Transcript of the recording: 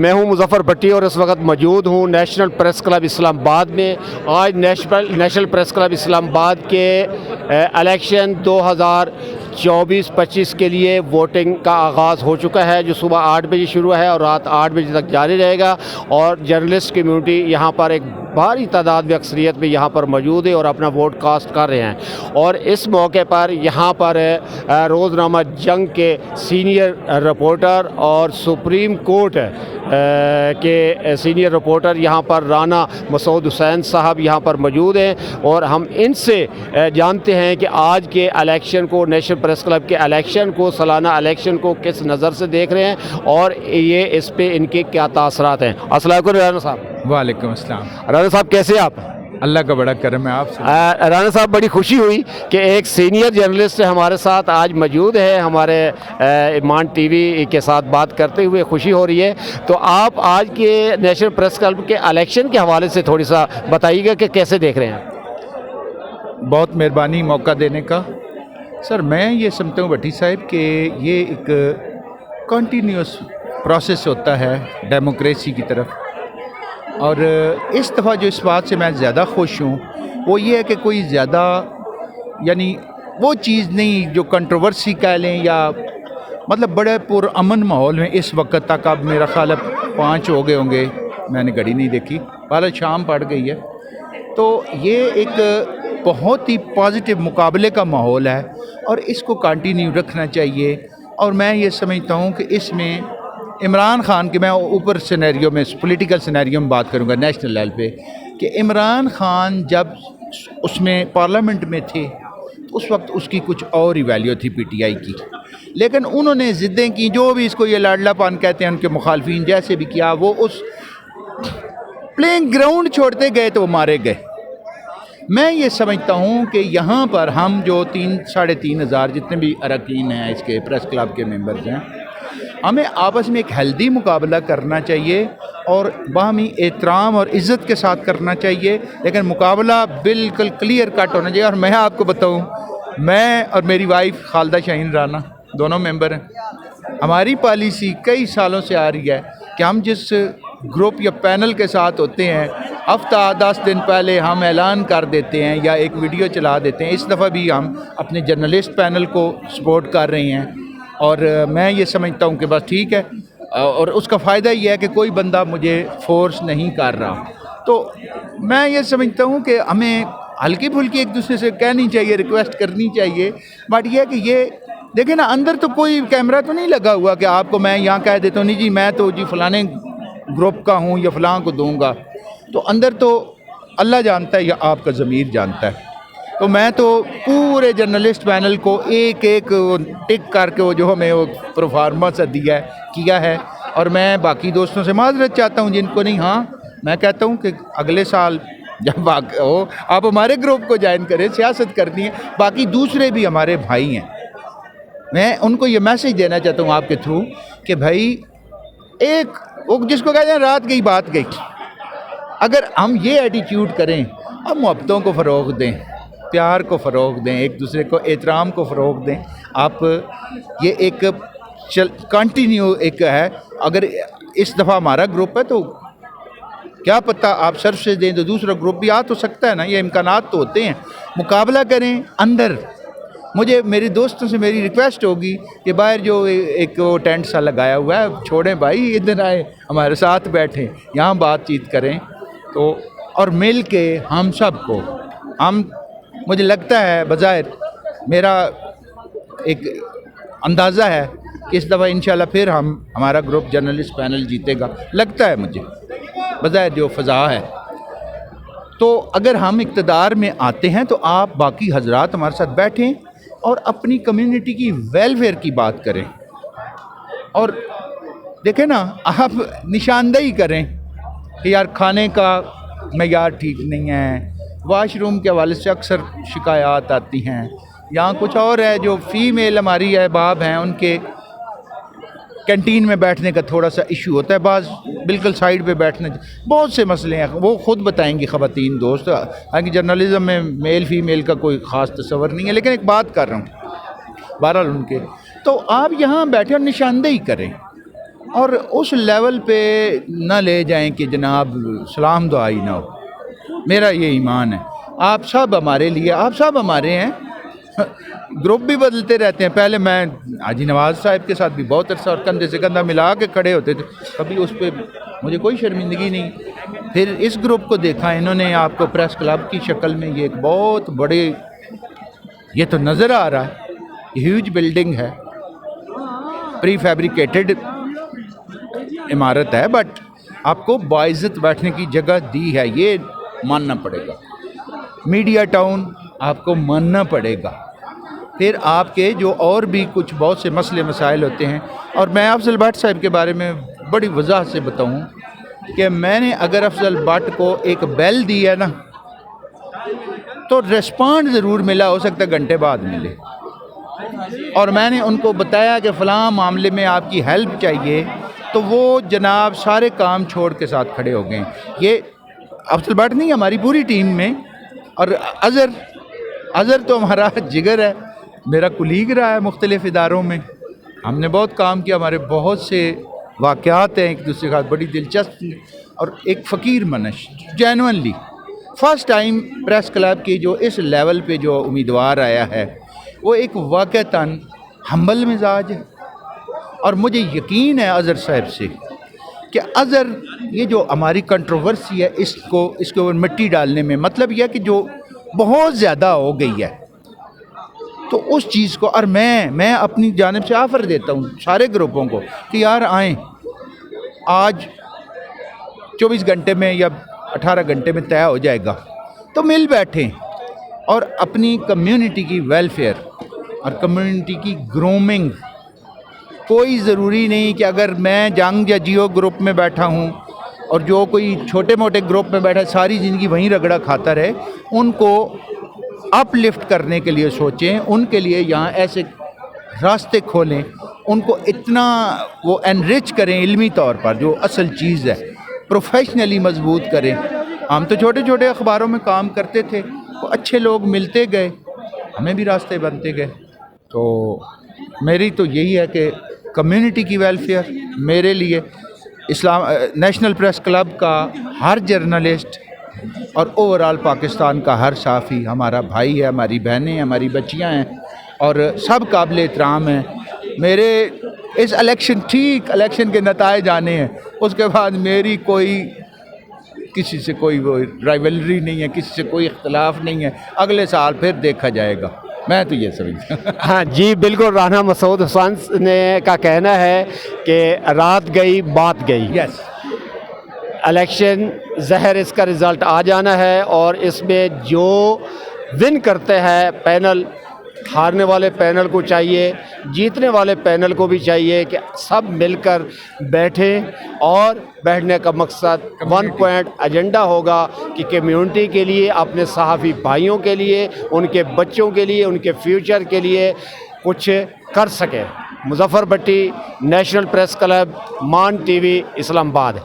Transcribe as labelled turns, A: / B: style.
A: मैं हूं मुजफ्फर भट्टी और इस वक्त मौजूद हूं नेशनल प्रेस क्लब इस्लामाबाद में। आज नेशनल प्रेस क्लब इस्लामाबाद के इलेक्शन 2024-25 के लिए वोटिंग का आगाज़ हो चुका है, जो सुबह 8 बजे शुरू है और रात 8 बजे तक जारी रहेगा। और जर्नलिस्ट कम्यूनिटी यहाँ पर एक भारी तादाद में अक्सरियत में यहाँ पर मौजूद है और अपना वोट कास्ट कर रहे हैं। और इस मौके पर यहाँ पर रोज़नामा जंग के सीनियर रिपोर्टर और सुप्रीम कोर्ट के सीनियर रिपोर्टर यहाँ पर राना मसूद हुसैन साहब यहाँ पर मौजूद हैं और हम इनसे जानते हैं कि आज के इलेक्शन को, नेशनल प्रेस क्लब के इलेक्शन को, सालाना इलेक्शन को किस नज़र से देख रहे हैं और ये इस पे इनके क्या तासरात हैं। अस्सलाम वालेकुम राना साहब।
B: वालेकुम अस्सलाम।
A: राना साहब कैसे आप?
B: अल्लाह का बड़ा करम है आपसे।
A: राना साहब, बड़ी खुशी हुई कि एक सीनियर जर्नलिस्ट हमारे साथ आज मौजूद है, हमारे ईमान टीवी के साथ बात करते हुए खुशी हो रही है। तो आप आज के नेशनल प्रेस क्लब के इलेक्शन के हवाले से थोड़ी सा बताइएगा कि कैसे देख रहे हैं।
B: बहुत मेहरबानी मौका देने का। सर, मैं ये समझता हूँ भट्टी साहब कि ये एक कंटिन्यूस प्रोसेस होता है डेमोक्रेसी की तरफ, और इस दफ़ा जो इस बात से मैं ज़्यादा खुश हूँ वो ये है कि कोई ज़्यादा यानी वो चीज़ नहीं जो कंट्रोवर्सी कह लें, या मतलब बड़े पुरअमन माहौल में इस वक्त तक, अब मेरा ख्याल है 5 हो गए होंगे, मैंने घड़ी नहीं देखी, पहले शाम पड़ गई है। तो ये एक बहुत ही पॉजिटिव मुकाबले का माहौल है और इसको कंटिन्यू रखना चाहिए। और मैं ये समझता हूँ कि इसमें इमरान ख़ान की, मैं ऊपर सिनेरियो में, पॉलिटिकल सिनेरियो में बात करूँगा नेशनल लेवल पे, कि इमरान ख़ान जब उसमें पार्लियामेंट में थे तो उस वक्त उसकी कुछ और ही वैल्यू थी पीटीआई की, लेकिन उन्होंने ज़िद्दें की, जो भी इसको ये लाडलापन कहते हैं उनके मुखालफिन जैसे भी किया, वो उस प्लेइंग ग्राउंड छोड़ते गए तो वो मारे गए। मैं ये समझता हूँ कि यहाँ पर हम जो 3-3.5 हज़ार जितने भी अरकान हैं इसके प्रेस क्लब के मेंबर्स हैं, हमें आपस में एक हेल्दी मुकाबला करना चाहिए और बाहमी एहतराम और इज़्ज़त के साथ करना चाहिए, लेकिन मुकाबला बिल्कुल क्लियर कट होना चाहिए। और मैं आपको बताऊं, मैं और मेरी वाइफ खालिदा शाहीन राना दोनों मेंबर हैं। हमारी पॉलिसी कई सालों से आ रही है कि हम जिस ग्रुप या पैनल के साथ होते हैं, हफ्ता 10 दिन पहले हम ऐलान कर देते हैं या एक वीडियो चला देते हैं। इस दफ़ा भी हम अपने जर्नलिस्ट पैनल को सपोर्ट कर रहे हैं और मैं ये समझता हूँ कि बस ठीक है, और उसका फ़ायदा ये है कि कोई बंदा मुझे फोर्स नहीं कर रहा। तो मैं ये समझता हूँ कि हमें हल्की फुल्की एक दूसरे से कहनी चाहिए, रिक्वेस्ट करनी चाहिए। बट ये है कि ये देखें ना, अंदर तो कोई कैमरा तो नहीं लगा हुआ कि आपको मैं यहाँ कह देता हूँ नहीं जी मैं तो जी फ़लाने ग्रुप का हूँ या फ़लाँ को दूँगा। तो अंदर तो अल्लाह जानता है या आपका ज़मीर जानता है। तो मैं तो पूरे जर्नलिस्ट पैनल को एक एक टिक करके वो जो हमें वो प्रोफार्मा सा दिया है किया है, और मैं बाकी दोस्तों से माजरत चाहता हूँ जिनको नहीं। हाँ, मैं कहता हूँ कि अगले साल जब हो आप हमारे ग्रुप को ज्वाइन करें, सियासत करनी है। बाकी दूसरे भी हमारे भाई हैं, मैं उनको ये मैसेज देना चाहता हूँ आपके थ्रू कि भाई एक वो जिसको कहते हैं रात गई बात गई, अगर हम ये एटीट्यूड करें, अब मोहब्बतों को फ़रोग़ दें, प्यार को फ़रोग़ दें, एक दूसरे को एहतराम को फ़रोग़ दें। आप ये एक कंटिन्यू एक है, अगर इस दफ़ा हमारा ग्रुप है तो क्या पता आप सर्फ से दें तो दूसरा ग्रुप भी आ तो सकता है ना, ये इम्कानात तो होते हैं। मुकाबला करें अंदर। मुझे मेरे दोस्तों से मेरी रिक्वेस्ट होगी कि बाहर जो एक वो टेंट सा लगाया हुआ है छोड़ें भाई, इधर आए हमारे साथ बैठें, यहाँ बातचीत करें। तो और मिल के हम सब को, हम मुझे लगता है बज़ाहिर मेरा एक अंदाज़ा है कि इस दफ़ा इंशाल्लाह फिर हमारा ग्रुप जर्नलिस्ट पैनल जीतेगा, लगता है मुझे बज़ाहिर जो फ़ज़ा है। तो अगर हम इक़्तिदार में आते हैं तो आप बाकी हजरात हमारे साथ बैठें और अपनी कम्युनिटी की वेलफेयर की बात करें। और देखें ना, आप निशानदेही करें कि यार खाने का मेयार ठीक नहीं है, वाशरूम के हवाले से अक्सर शिकायत आती हैं, यहाँ कुछ और है जो फ़ीमेल हमारी अहबाब हैं उनके कैंटीन में बैठने का थोड़ा सा इशू होता है, बाज़ बिल्कुल साइड पे बैठने, बहुत से मसले हैं, वो ख़ुद बताएंगी ख़वातीन दोस्त। हालांकि जर्नलिज़म में मेल फ़ीमेल का कोई ख़ास तस्वर नहीं है, लेकिन एक बात कर रहा हूँ बहरहाल उनके। तो आप यहाँ बैठे और निशानदेही करें اور اس لیول پہ نہ لے جائیں کہ جناب سلام دعائی نہ ہو. میرا یہ ایمان ہے. آپ سب ہمارے لیے، آپ سب ہمارے ہیں. گروپ بھی بدلتے رہتے ہیں. پہلے میں حاجی نواز صاحب کے ساتھ بھی بہت عرصہ اور کندھے سے کندھا ملا کے کھڑے ہوتے تھے، کبھی اس پہ مجھے کوئی شرمندگی نہیں. پھر اس گروپ کو دیکھا انہوں نے آپ کو پریس کلب کی شکل میں، یہ ایک بہت بڑے، یہ تو نظر آ رہا ہے ہیوج بلڈنگ ہے، پری فیبریکیٹڈ عمارت ہے، بٹ آپ کو باعزت بیٹھنے کی جگہ دی ہے، یہ ماننا پڑے گا. میڈیا ٹاؤن آپ کو ماننا پڑے گا. پھر آپ کے جو اور بھی کچھ بہت سے مسئلے مسائل ہوتے ہیں. اور میں افضل بٹ صاحب کے بارے میں بڑی وضاحت سے بتاؤں کہ میں نے اگر افضل بٹ کو ایک بیل دی ہے نا تو ریسپانڈ ضرور ملا، ہو سکتا ہے گھنٹے بعد ملے. اور میں نے ان کو بتایا کہ فلاں معاملے میں آپ کی ہیلپ چاہیے، تو وہ جناب سارے کام چھوڑ کے ساتھ کھڑے ہو گئے. یہ افضل بٹ نہیں، ہماری پوری ٹیم میں. اور اظہر تو ہمارا جگر ہے، میرا کلیگ رہا ہے مختلف اداروں میں. ہم نے بہت کام کیا، ہمارے بہت سے واقعات ہیں ایک دوسرے کے ساتھ بڑی دلچسپ. اور ایک فقیر منش genuinely first time press club کی جو اس لیول پہ جو امیدوار آیا ہے وہ ایک واقعتاً ہمبل مزاج ہے. اور مجھے یقین ہے اظہر صاحب سے کہ اظہر یہ جو ہماری کنٹروورسی ہے اس کو اوپر مٹی ڈالنے میں، مطلب یہ ہے کہ جو بہت زیادہ ہو گئی ہے تو اس چیز کو، اور میں اپنی جانب سے آفر دیتا ہوں سارے گروپوں کو کہ یار آئیں، آج 24 گھنٹے میں یا 18 گھنٹے میں طے ہو جائے گا، تو مل بیٹھیں اور اپنی کمیونٹی کی ویلفیئر اور کمیونٹی کی گرومنگ. کوئی ضروری نہیں کہ اگر میں جنگ یا جیو گروپ میں بیٹھا ہوں اور جو کوئی چھوٹے موٹے گروپ میں بیٹھا ساری زندگی وہیں رگڑا کھاتا رہے. ان کو اپ لفٹ کرنے کے لیے سوچیں، ان کے لیے یہاں ایسے راستے کھولیں، ان کو اتنا وہ انرچ کریں علمی طور پر، جو اصل چیز ہے پروفیشنلی مضبوط کریں. ہم تو چھوٹے چھوٹے اخباروں میں کام کرتے تھے، تو اچھے لوگ ملتے گئے، ہمیں بھی راستے بنتے گئے. تو میری تو یہی ہے کہ کمیونٹی کی ویلفیئر میرے لیے نیشنل پریس کلب کا ہر جرنلسٹ اور اوورال پاکستان کا ہر صحافی ہمارا بھائی ہے، ہماری بہنیں ہیں، ہماری بچیاں ہیں، اور سب قابل احترام ہیں. میرے اس الیکشن کے نتائج آنے ہیں، اس کے بعد میری کوئی کسی سے کوئی وہ رائیولری نہیں ہے، کسی سے کوئی اختلاف نہیں ہے. اگلے سال پھر دیکھا جائے گا. میں تو یہ سمجھتا ہوں.
A: ہاں جی بالکل، رانا مسعود حسین نے کا کہنا ہے کہ رات گئی بات گئی.
B: یس،
A: الیکشن زہر اس کا رزلٹ آ جانا ہے، اور اس میں جو ون کرتے ہیں پینل، ہارنے والے پینل کو چاہیے، جیتنے والے پینل کو بھی چاہیے کہ سب مل کر بیٹھیں. اور بیٹھنے کا مقصد 1 پوائنٹ ایجنڈا ہوگا کہ کمیونٹی کے لیے، اپنے صحافی بھائیوں کے لیے، ان کے بچوں کے لیے، ان کے فیوچر کے لیے کچھ کر سکیں. مظفر بٹی، نیشنل پریس کلب، مان ٹی وی، اسلام آباد.